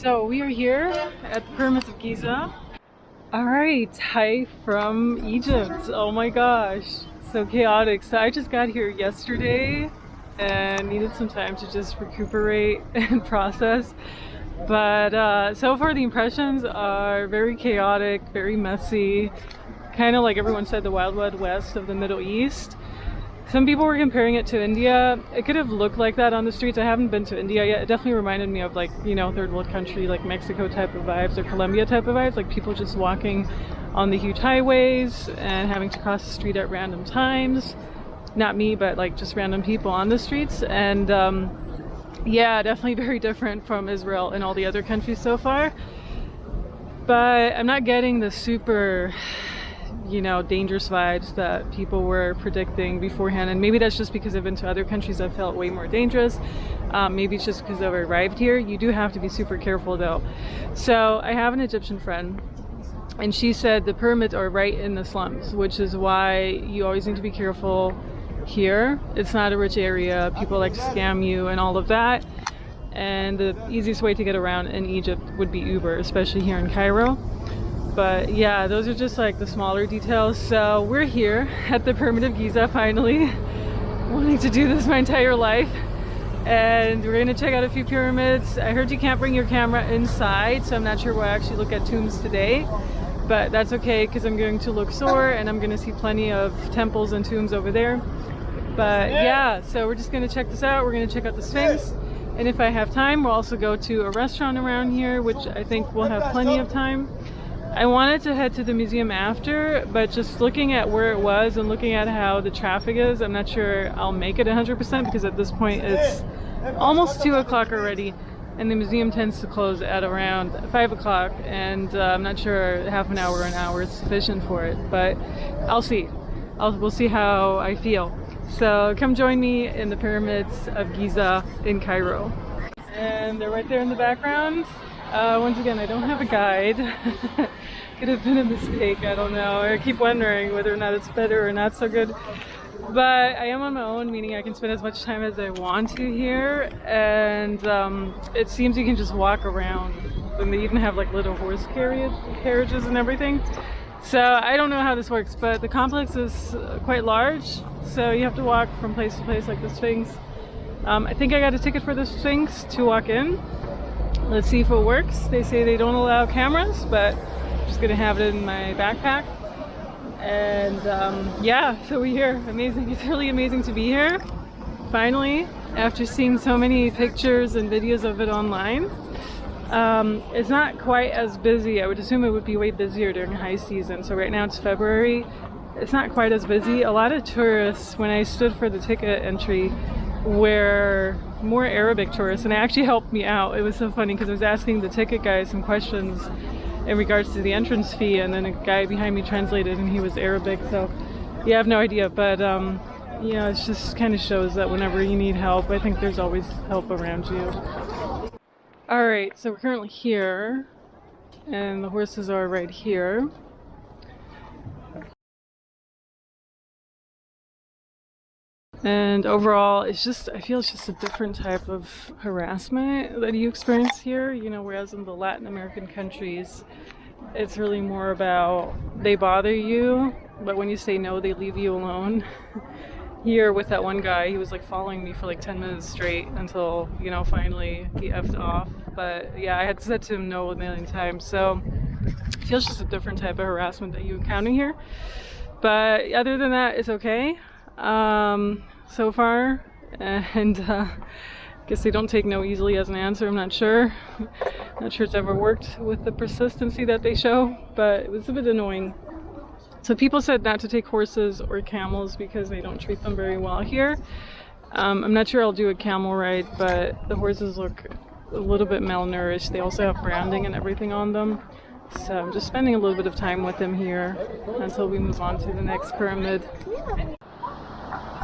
So we are here at the pyramids of Giza. Alright, hi from Egypt. Oh my gosh, so chaotic. So I just got here yesterday and needed some time to just recuperate and process. But so far the impressions are very chaotic, very messy, kind of like everyone said, the Wild Wild West of the Middle East. Some people were comparing it to India. It could have looked like that on the streets. I haven't been to India yet. It definitely reminded me of, like, you know, third world country, like Mexico type of vibes or Colombia type of vibes, like people just walking on the huge highways and having to cross the street at random times. Not me, but like just random people on the streets. And yeah, definitely very different from Israel and all the other countries so far. But I'm not getting the super, you know, dangerous vibes that people were predicting beforehand, and maybe that's just because I've been to other countries that felt way more dangerous. Maybe it's just because I've arrived here. You do have to be super careful though. So I have an Egyptian friend, and she said the pyramids are right in the slums, which is why you always need to be careful here. It's not a rich area. People like to scam you and all of that. And the easiest way to get around in Egypt would be Uber, especially here in Cairo. But yeah, those are just like the smaller details. So we're here at the Pyramid of Giza finally, wanting to do this my entire life. And we're gonna check out a few pyramids. I heard you can't bring your camera inside, so I'm not sure we'll actually look at tombs today. But that's okay, because I'm going to Luxor and I'm gonna see plenty of temples and tombs over there. But yeah, so we're just gonna check this out. We're gonna check out the Sphinx. And if I have time, we'll also go to a restaurant around here, which I think we'll have plenty of time. I wanted to head to the museum after, but just looking at where it was and looking at how the traffic is, I'm not sure I'll make it 100% because at this point it's almost 2 o'clock already, and the museum tends to close at around 5 o'clock, and I'm not sure half an hour or an hour is sufficient for it, but I'll see. We'll see how I feel. So come join me in the pyramids of Giza in Cairo. And they're right there in the background. Once again, I don't have a guide. Could have been a mistake, I don't know. I keep wondering whether or not it's better or not so good. But I am on my own, meaning I can spend as much time as I want to here. And it seems you can just walk around. And they even have like little horse carriages and everything. So I don't know how this works, but the complex is quite large. So you have to walk from place to place like the Sphinx. I think I got a ticket for the Sphinx to walk in. Let's see if it works. They say they don't allow cameras, but I'm just gonna have it in my backpack. And yeah, so we're here. Amazing. It's really amazing to be here. Finally, after seeing so many pictures and videos of it online. It's not quite as busy. I would assume it would be way busier during high season. So right now it's February. It's not quite as busy. A lot of tourists, when I stood for the ticket entry, were more Arabic tourists, and it actually helped me out. It was so funny because I was asking the ticket guy some questions in regards to the entrance fee, and then a guy behind me translated and he was Arabic, so yeah, I have no idea. But you know, it just kind of shows that whenever you need help, I think there's always help around you. Alright, so we're currently here and the horses are right here. And overall, it's just, I feel it's just a different type of harassment that you experience here, you know, whereas in the Latin American countries, it's really more about they bother you, but when you say no, they leave you alone. Here with that one guy, he was like following me for like 10 minutes straight until, you know, finally he effed off. But yeah, I had said to him no a million times, so it feels just a different type of harassment that you encounter here. But other than that, it's okay. So far, and I guess they don't take no easily as an answer. I'm not sure. Not sure it's ever worked with the persistency that they show, but it was a bit annoying. So people said not to take horses or camels because they don't treat them very well here. I'm not sure I'll do a camel ride, but the horses look a little bit malnourished. They also have branding and everything on them. So I'm just spending a little bit of time with them here until we move on to the next pyramid.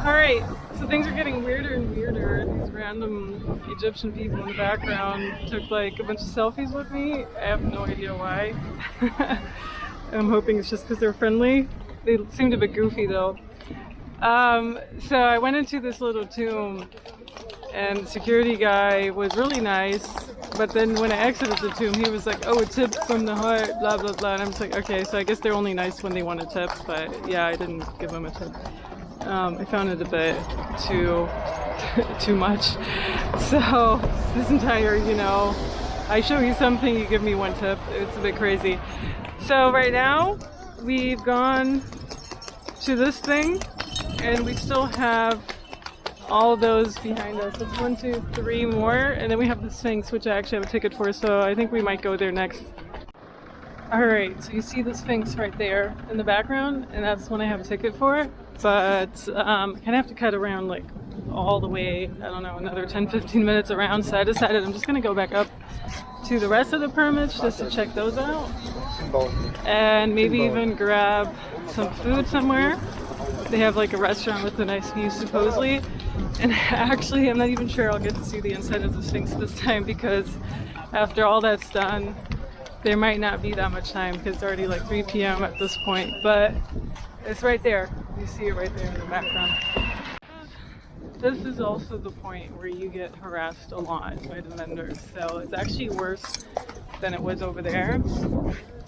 Alright, so things are getting weirder and weirder. These random Egyptian people in the background took like a bunch of selfies with me. I have no idea why. I'm hoping it's just because they're friendly. They seemed a bit goofy though. So I went into this little tomb and the security guy was really nice, but then when I exited the tomb, he was like, oh, a tip from the heart, blah blah blah, and I'm just like, okay, so I guess they're only nice when they want a tip, but yeah, I didn't give him a tip. I found it a bit too much. So this entire, you know, I show you something, you give me one tip, it's a bit crazy. So right now we've gone to this thing and we still have all those behind us. It's 1, 2, 3 more, and then we have the Sphinx, which I actually have a ticket for, so I think we might go there next. Alright, so you see the Sphinx right there in the background, and that's one I have a ticket for, but I kind of have to cut around like all the way, I don't know, another 10-15 minutes around, so I decided I'm just going to go back up to the rest of the pyramids just to check those out, and maybe even grab some food somewhere. They have like a restaurant with a nice view supposedly, and actually I'm not even sure I'll get to see the inside of the Sphinx this time, because after all that's done there might not be that much time because it's already like 3 p.m. at this point, but it's right there. You see it right there in the background. This is also the point where you get harassed a lot by the vendors, so it's actually worse than it was over there.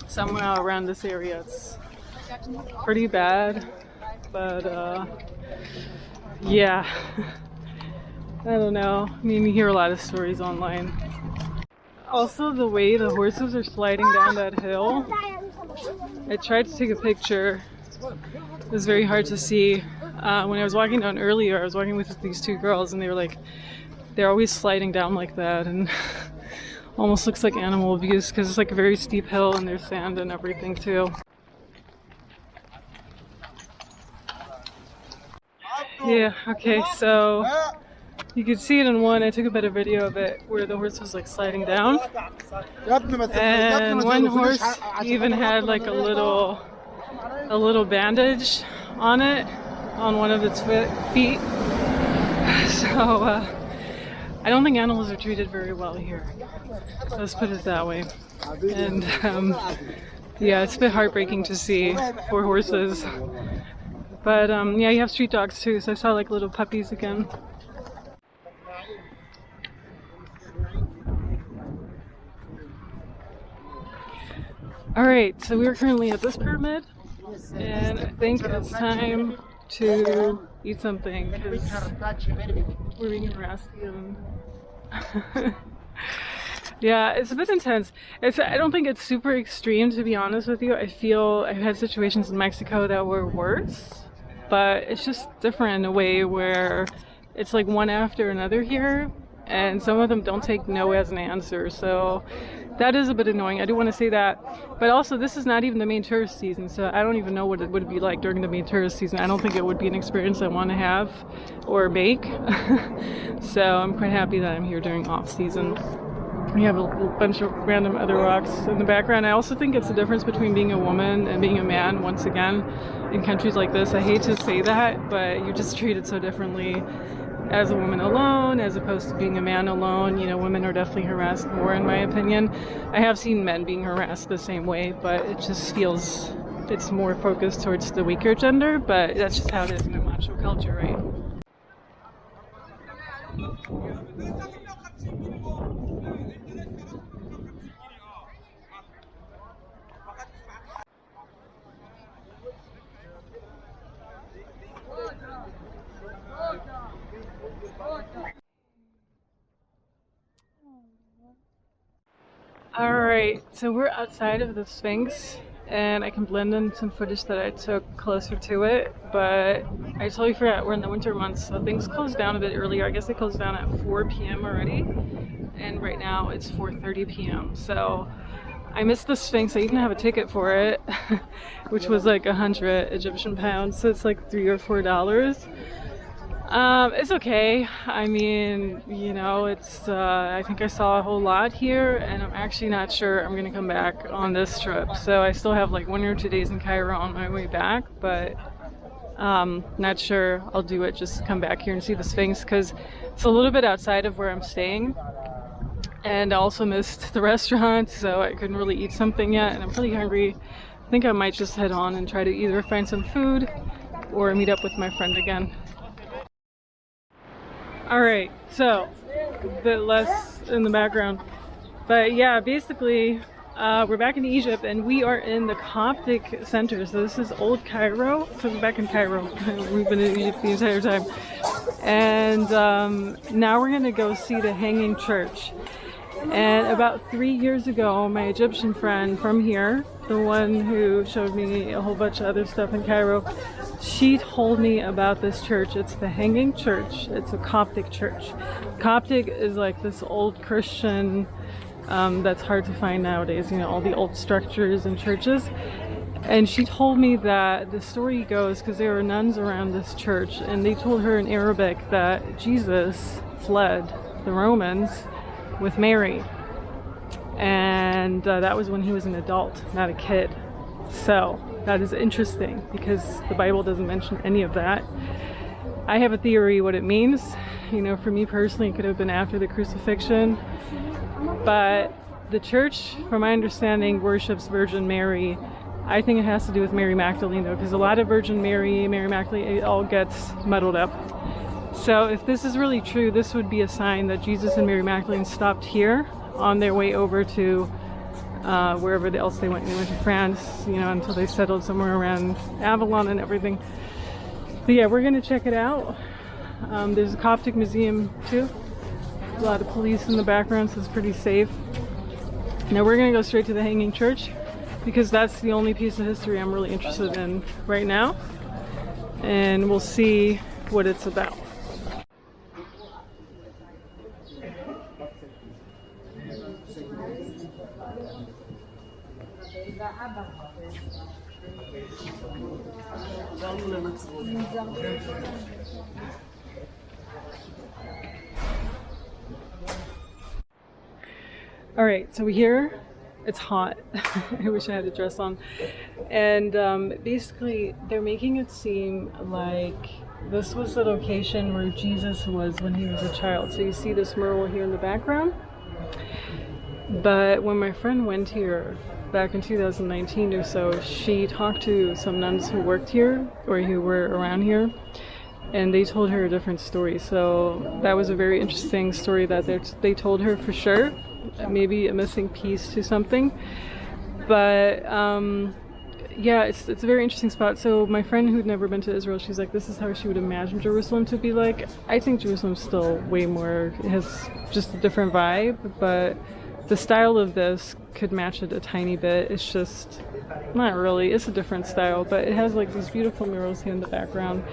Somehow around this area it's pretty bad, but yeah, I don't know. I mean, you hear a lot of stories online. Also, the way the horses are sliding down that hill, I tried to take a picture. It was very hard to see. When I was walking down earlier, I was walking with these 2 girls, and they were like, they're always sliding down like that, and almost looks like animal abuse because it's like a very steep hill and there's sand and everything too. Yeah, okay, so you could see it in one. I took a better video of it where the horse was like sliding down, and one horse even had like a little bandage on it, on one of its feet. So I don't think animals are treated very well here, let's put it that way. And yeah, it's a bit heartbreaking to see poor horses, but yeah, you have street dogs too, so I saw like little puppies again. Alright, so we're currently at this pyramid, and I think it's time to eat something because we're being harassed again. Yeah, it's a bit intense. I don't think it's super extreme, to be honest with you. I feel I've had situations in Mexico that were worse, but it's just different in a way where it's like one after another here, and some of them don't take no as an answer, so that is a bit annoying. I do want to say that, but also this is not even the main tourist season, so I don't even know what it would be like during the main tourist season. I don't think it would be an experience I want to have or make. So I'm quite happy that I'm here during off season. We have a bunch of random other rocks in the background. I also think it's the difference between being a woman and being a man, once again, in countries like this. I hate to say that, but you're just treated so differently as a woman alone as opposed to being a man alone. You know, women are definitely harassed more, in my opinion. I have seen men being harassed the same way, but it just feels it's more focused towards the weaker gender, but that's just how it is in a macho culture, right? Alright, so we're outside of the Sphinx, and I can blend in some footage that I took closer to it, but I totally forgot we're in the winter months, so things closed down a bit earlier. I guess they closed down at 4 p.m. already, and right now it's 4:30 p.m. So I missed the Sphinx. I even have a ticket for it, which was like 100 Egyptian pounds, so it's like $3 or $4. It's okay. I mean, you know, it's, I think I saw a whole lot here, and I'm actually not sure I'm gonna come back on this trip. So I still have like 1 or 2 days in Cairo on my way back, but not sure I'll do it, just come back here and see the Sphinx, because it's a little bit outside of where I'm staying. And I also missed the restaurant, so I couldn't really eat something yet, and I'm pretty hungry. I think I might just head on and try to either find some food or meet up with my friend again. All right, so a bit less in the background, but yeah, basically we're back in Egypt and we are in the Coptic center. So this is old Cairo. So we're back in Cairo. We've been in Egypt the entire time, and now we're gonna go see the Hanging Church. And about 3 years ago, my Egyptian friend from here, the one who showed me a whole bunch of other stuff in Cairo, she told me about this church. It's the Hanging Church. It's a Coptic church. Coptic is like this old Christian that's hard to find nowadays, you know, all the old structures and churches. And she told me that the story goes, because there were nuns around this church, and they told her in Arabic that Jesus fled the Romans with Mary. And that was when he was an adult, not a kid. So that is interesting because the Bible doesn't mention any of that. I have a theory what it means. You know, for me personally, it could have been after the crucifixion. But the church, from my understanding, worships Virgin Mary. I think it has to do with Mary Magdalene, though, because a lot of Virgin Mary, Mary Magdalene, it all gets muddled up. So if this is really true, this would be a sign that Jesus and Mary Magdalene stopped here on their way over to wherever else they went. They went to France, you know, until they settled somewhere around Avalon and everything. But yeah, we're gonna check it out. There's a Coptic museum too. A lot of police in the background, so it's pretty safe. Now we're gonna go straight to the Hanging Church because that's the only piece of history I'm really interested in right now. And we'll see what it's about. All right, so we're here. It's hot. I wish I had a dress on. And basically, they're making it seem like this was the location where Jesus was when he was a child. So you see this mural here in the background. But when my friend went here back in 2019 or so, she talked to some nuns who worked here or who were around here, and they told her a different story. So that was a very interesting story that they told her for sure. Maybe a missing piece to something. But yeah, it's a very interesting spot. So my friend who'd never been to Israel, she's like, this is how she would imagine Jerusalem to be like. I think Jerusalem's still way more, it has just a different vibe, but the style of this could match it a tiny bit. It's just not really, it's a different style, but it has like these beautiful murals here in the background,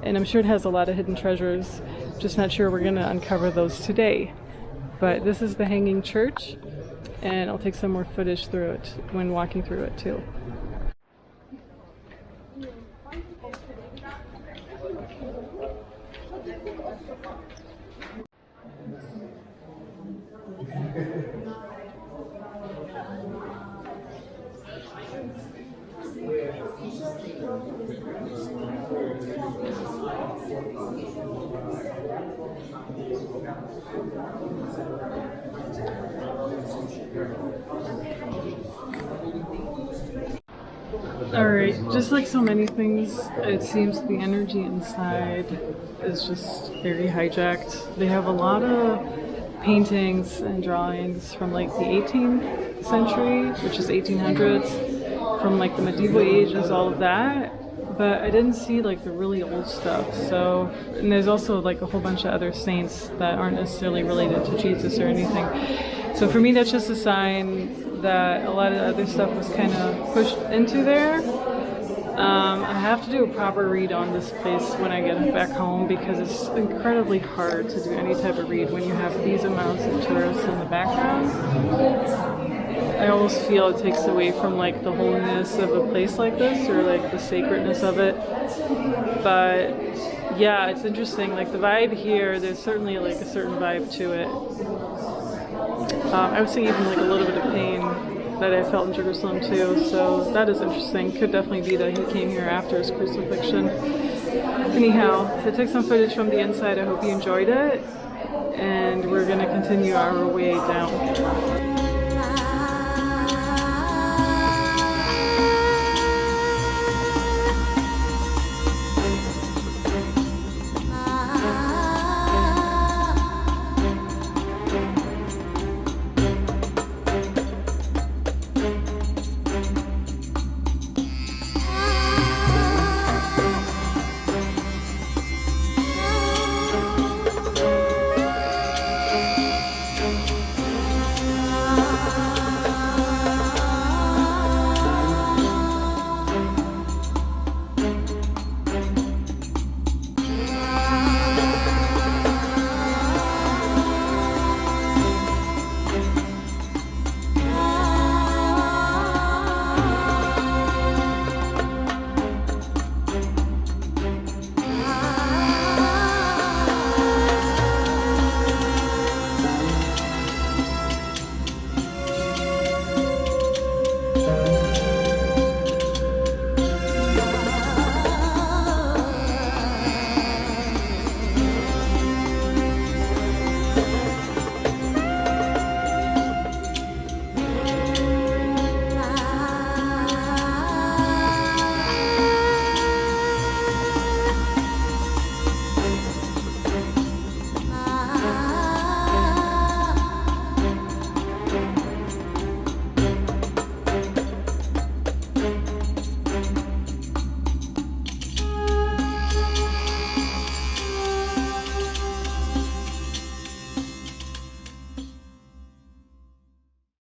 and I'm sure it has a lot of hidden treasures. Just not sure we're gonna uncover those today. But this is the Hanging Church, and I'll take some more footage through it when walking through it too. Alright, just like so many things, it seems the energy inside is just very hijacked. They have a lot of paintings and drawings from like the 18th century, which is 1800s, from like the medieval ages, all of that. But I didn't see like the really old stuff. So, and there's also like a whole bunch of other saints that aren't necessarily related to Jesus or anything. So for me, that's just a sign that a lot of other stuff was kind of pushed into there. I have to do a proper read on this place when I get back home because it's incredibly hard to do any type of read when you have these amounts of tourists in the background. I almost feel it takes away from like the holiness of a place like this, or like the sacredness of it. But yeah, it's interesting. Like the vibe here, there's certainly like a certain vibe to it. I would say even like a little bit of pain that I felt in Jerusalem too, so that is interesting. Could definitely be that he came here after his crucifixion. Anyhow, so I took some footage from the inside. I hope you enjoyed it, and we're gonna continue our way down.